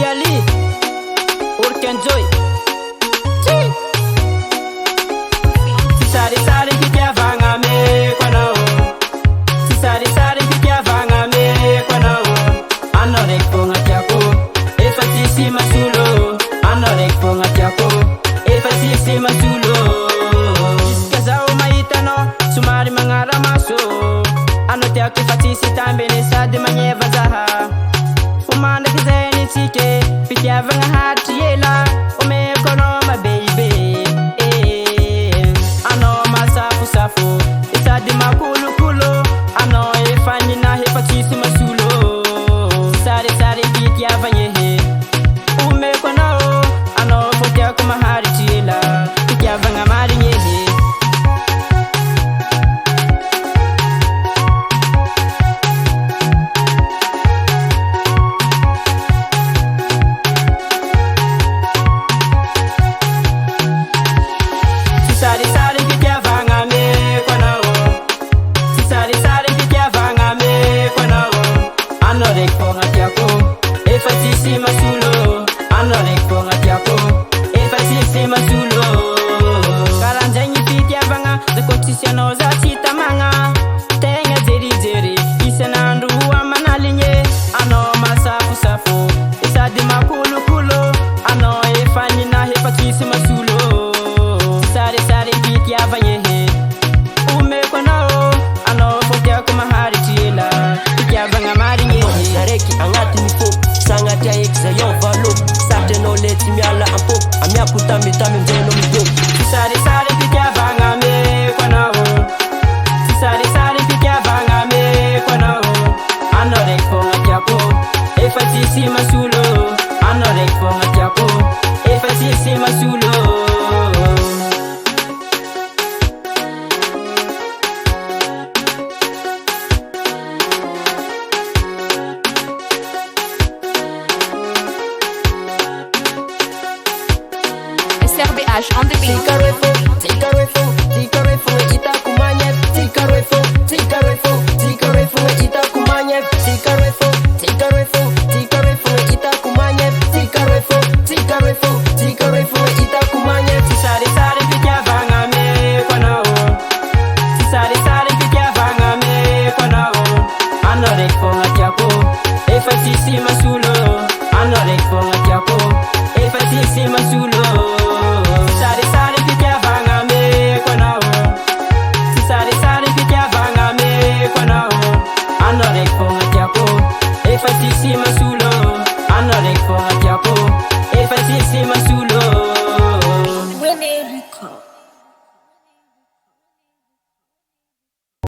Yali, Urken Joy. Sari sari kikia vanga me kwana o. Sari sari kikia vanga me kwana o. Anore konga tiako, efasisi masulo. Anore konga tiako, efasisi masulo. Kazao maitano, sumari mangara maso. Anote akifasisi tambe ni sadi manyeva zaha. Fumanda kizeni tike, pikia vanga hati yela. Ome kono ma baby. Safu itadi makulu kulo ano efani na hepatisi masulo sare sare kiti avanye he ume kono ano fotia kuma hari tila kiti avanga mari nyehe sare sare kiti avanga anore konga tiako, efasisi masulo. Anore konga tiako, efasisi masulo. Karanjanyi piti avanga, the competition